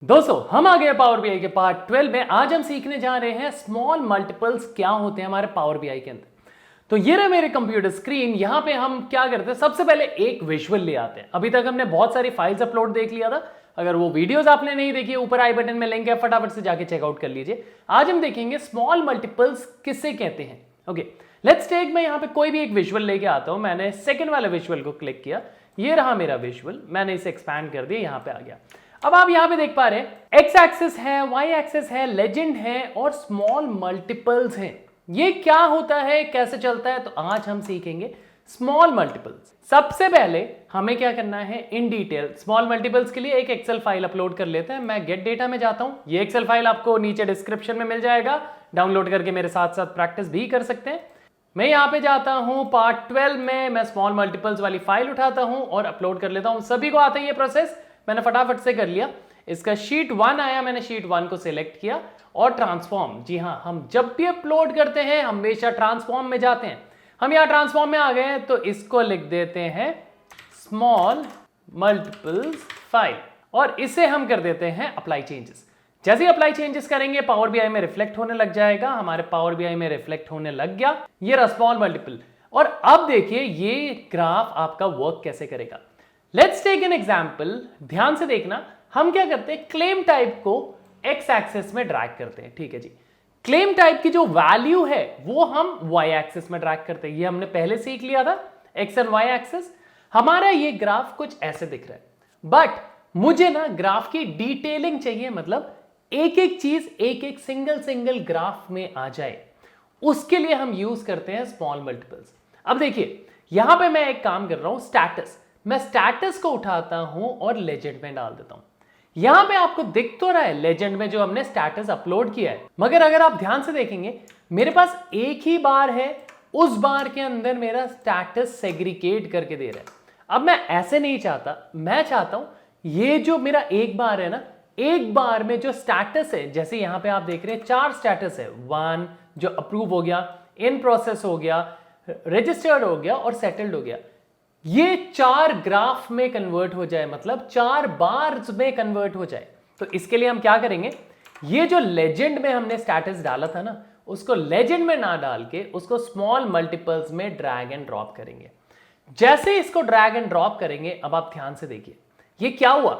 दोस्तों हम आ गए पावर बीआई के पार्ट 12 में। आज हम सीखने जा रहे हैं स्मॉल मल्टीपल्स क्या होते हैं हमारे पावर बीआई के अंदर। तो ये रहा मेरे कंप्यूटर स्क्रीन। यहां पे हम क्या करते हैं, सबसे पहले एक विजुअल ले आते हैं। अभी तक हमने बहुत सारी फाइल्स अपलोड देख लिया था। अगर वो वीडियोस आपने नहीं देखी, ऊपर आई बटन में लिंक है, फटाफट से जाके चेकआउट कर लीजिए। आज हम देखेंगे स्मॉल मल्टीपल्स किसे कहते हैं। ओके, लेट्स टेक, मैं यहाँ पे कोई भी एक विजुअल लेके आता हूं। मैंने सेकंड वाले विजुअल को क्लिक किया, ये रहा मेरा विजुअल। मैंने इसे एक्सपैंड कर दिया, यहाँ पे आ गया। अब आप यहां पे देख पा रहे हैं एक्स एक्सिस है, वाई एक्सिस है, लेजेंड है और स्मॉल मल्टीपल्स हैं। ये क्या होता है, कैसे चलता है, तो आज हम सीखेंगे स्मॉल मल्टीपल्स। सबसे पहले हमें क्या करना है, इन डिटेल स्मॉल मल्टीपल्स के लिए एक एक्सेल फाइल अपलोड कर लेते हैं। मैं गेट डेटा में जाता हूं। ये एक्सेल फाइल आपको नीचे डिस्क्रिप्शन में मिल जाएगा, डाउनलोड करके मेरे साथ साथ प्रैक्टिस भी कर सकते हैं। मैं यहां पे जाता हूं पार्ट 12 में, मैं स्मॉल मल्टीपल्स वाली फाइल उठाता हूं और अपलोड कर लेता हूं। सभी को आता है ये प्रोसेस, मैंने फटाफट से कर लिया। इसका शीट 1 आया, मैंने शीट 1 को सिलेक्ट किया और ट्रांसफॉर्म। जी हाँ, हम जब भी अपलोड करते हैं हमेशा ट्रांसफॉर्म में जाते हैं। हम यहां ट्रांसफॉर्म में आ गए हैं, तो इसको लिख देते हैं स्मॉल मल्टीपल्स फाइल और इसे हम कर देते हैं अप्लाई चेंजेस। जैसे ही अप्लाई चेंजेस करेंगे पावर बीआई में रिफ्लेक्ट होने लग जाएगा। हमारे पावर बीआई में रिफ्लेक्ट होने लग गया ये रहा स्मॉल मल्टीपल। और अब देखिए ये ग्राफ आपका वर्क कैसे करेगा। लेट्स टेक एन एग्जाम्पल, ध्यान से देखना। हम क्या करते हैं, क्लेम टाइप को एक्स एक्सिस में ड्रैग करते हैं। ठीक है जी, क्लेम टाइप की जो वैल्यू है वो हम वाई एक्सिस में ड्रैग करते हैं। ये हमने पहले सीख लिया था, एक्स एंड वाई एक्सिस। हमारा ये ग्राफ कुछ ऐसे दिख रहा है, बट मुझे ना ग्राफ की डिटेलिंग चाहिए, मतलब एक एक चीज एक एक सिंगल ग्राफ में आ जाए। उसके लिए हम यूज करते हैं स्मॉल मल्टीपल्स। अब देखिए यहां पे मैं एक काम कर रहा हूं, स्टैटस। मैं स्टैटस को उठाता हूं और लेजेंड में डाल देता हूं। यहां पे आपको दिख तो रहा है लेजेंड में जो हमने स्टैटस अपलोड किया है, मगर अगर आप ध्यान से देखेंगे मेरे पास एक ही बार है, उस बार के अंदर मेरा स्टैटस सेग्रीगेट करके दे रहा है। अब मैं ऐसे नहीं चाहता, मैं चाहता हूं ये जो मेरा एक बार है ना, एक बार में जो स्टैटस है, जैसे यहां पे आप देख रहे हैं 4 स्टैटस है। 1 जो अप्रूव हो गया, इन प्रोसेस हो गया, रजिस्टर्ड हो गया और सेटल्ड हो गया। ये 4 ग्राफ में कन्वर्ट हो जाए, मतलब 4 बार्स में कन्वर्ट हो जाए। तो इसके लिए हम क्या करेंगे, ये जो लेजेंड में हमने स्टैटस डाला था ना, उसको लेजेंड में ना डाल के उसको स्मॉल मल्टीपल्स में ड्रैग एंड ड्रॉप करेंगे। जैसे इसको ड्रैग एंड ड्रॉप करेंगे, अब आप ध्यान से देखिए ये क्या हुआ।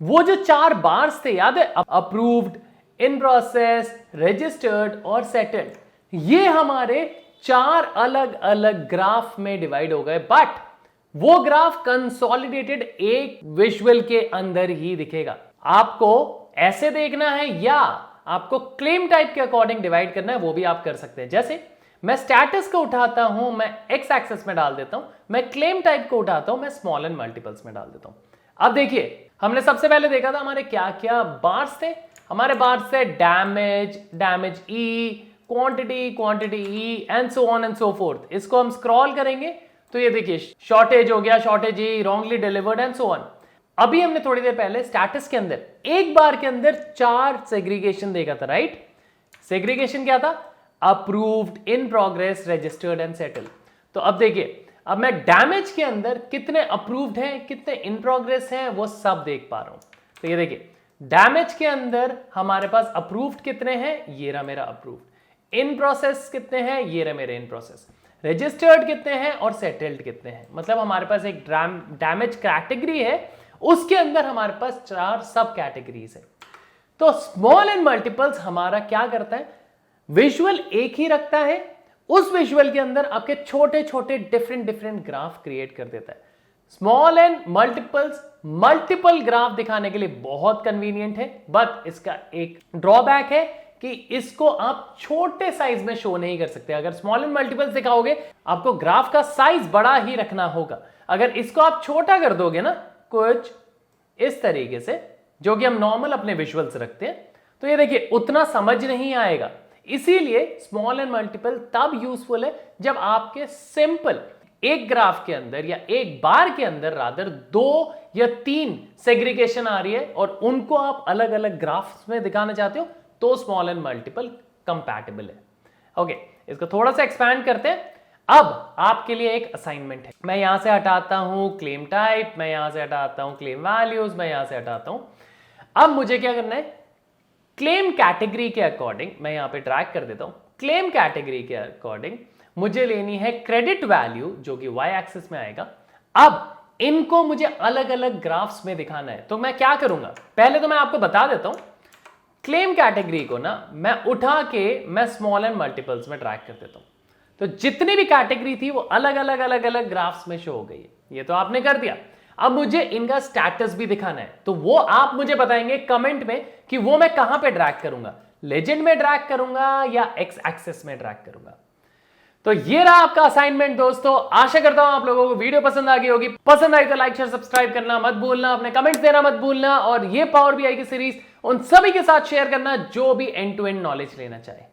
वो जो 4 बार्स थे, याद है, अप्रूव्ड, इन प्रोसेस, रजिस्टर्ड और सेटल्ड, ये हमारे 4 अलग अलग ग्राफ में डिवाइड हो गए। बट वो ग्राफ कंसोलिडेटेड एक विजुअल के अंदर ही दिखेगा। आपको ऐसे देखना है या आपको क्लेम टाइप के अकॉर्डिंग डिवाइड करना है, वो भी आप कर सकते हैं। जैसे मैं स्टैटस को उठाता हूं, मैं एक्स एक्सिस में डाल देता हूं। मैं क्लेम टाइप को उठाता हूं, मैं स्मॉल एंड मल्टीपल्स में डाल देता हूं। अब देखिए हमने सबसे पहले देखा था हमारे क्या क्या बार्स थे। हमारे बार्स थे damage E, quantity E and so on and so fourth. इसको हम स्क्रॉल करेंगे तो ये देखिए शॉर्टेज हो गया, shortage E, wrongly delivered and so on. अभी हमने थोड़ी देर पहले स्टैटस के अंदर एक बार के अंदर 4 सेग्रीगेशन देखा था, राइट। सेग्रीगेशन क्या था, approved, in progress, registered and settle. तो अब देखिए, अब मैं डैमेज के अंदर कितने अप्रूव्ड हैं, कितने इन प्रोग्रेस हैं, वो सब देख पा रहा हूं। तो ये देखिए डैमेज के अंदर हमारे पास अप्रूव्ड कितने हैं, ये रहा मेरा अप्रूव्ड। इन प्रोसेस कितने हैं, ये रहा मेरे इन प्रोसेस। रजिस्टर्ड कितने हैं और सेटल्ड कितने हैं, मतलब हमारे पास एक डैमेज कैटेगरी है, उसके अंदर हमारे पास 4 सब कैटेगरीज है। तो स्मॉल एंड मल्टीपल्स हमारा क्या करता है, विजुअल एक ही रखता है, उस विजुअल के अंदर आपके छोटे छोटे डिफरेंट ग्राफ क्रिएट कर देता है। Small and multiples multiple graph दिखाने के लिए बहुत कन्वीनियंट है, बट इसका एक ड्रॉबैक है कि इसको आप छोटे साइज में शो नहीं कर सकते। अगर स्मॉल एंड मल्टीपल्स दिखाओगे आपको ग्राफ का साइज बड़ा ही रखना होगा। अगर इसको आप छोटा कर दोगे ना, कुछ इस तरीके से, जो कि हम नॉर्मल अपने विजुअल्स रखते हैं, तो ये देखिए उतना समझ नहीं आएगा। इसीलिए स्मॉल एंड मल्टीपल तब यूजफुल है जब आपके सिंपल एक ग्राफ के अंदर या एक बार के अंदर रादर 2 या 3 सेग्रीगेशन आ रही है और उनको आप अलग अलग ग्राफ्स में दिखाना चाहते हो, तो स्मॉल एंड मल्टीपल कंपैटिबल है। ओके, इसको थोड़ा सा एक्सपैंड करते हैं। अब आपके लिए एक असाइनमेंट है। मैं यहां से हटाता हूं क्लेम टाइप, मैं यहां से हटाता हूं क्लेम वैल्यूज, मैं यहां से हटाता हूं अब मुझे क्या करना है, क्लेम कैटेगरी के अकॉर्डिंग मैं यहां पे ड्रैग कर देता हूं, क्लेम कैटेगरी के अकॉर्डिंग मुझे लेनी है क्रेडिट वैल्यू जो कि वाई एक्सिस में आएगा। अब इनको मुझे अलग अलग ग्राफ्स में दिखाना है, तो मैं क्या करूंगा, पहले तो मैं आपको बता देता हूं, क्लेम कैटेगरी को ना मैं उठा के मैं स्मॉल एंड मल्टीपल्स में ड्रैग कर देता हूं, तो जितनी भी कैटेगरी थी वो अलग अलग ग्राफ्स में शो हो गई है। ये तो आपने कर दिया। अब मुझे इनका स्टेटस भी दिखाना है, तो वो आप मुझे बताएंगे कमेंट में कि वो मैं कहां पे ड्रैग करूंगा, लेजेंड में ड्रैग करूंगा या एक्स एक्सेस में ड्रैग करूंगा। तो ये रहा आपका असाइनमेंट दोस्तों। आशा करता हूं आप लोगों को वीडियो पसंद आ गई होगी। पसंद आई तो लाइक शेयर सब्सक्राइब करना मत भूलना, अपने कमेंट्स देना मत भूलना, और ये पावर बीआई की सीरीज उन सभी के साथ शेयर करना जो भी एंड टू एंड नॉलेज लेना चाहे।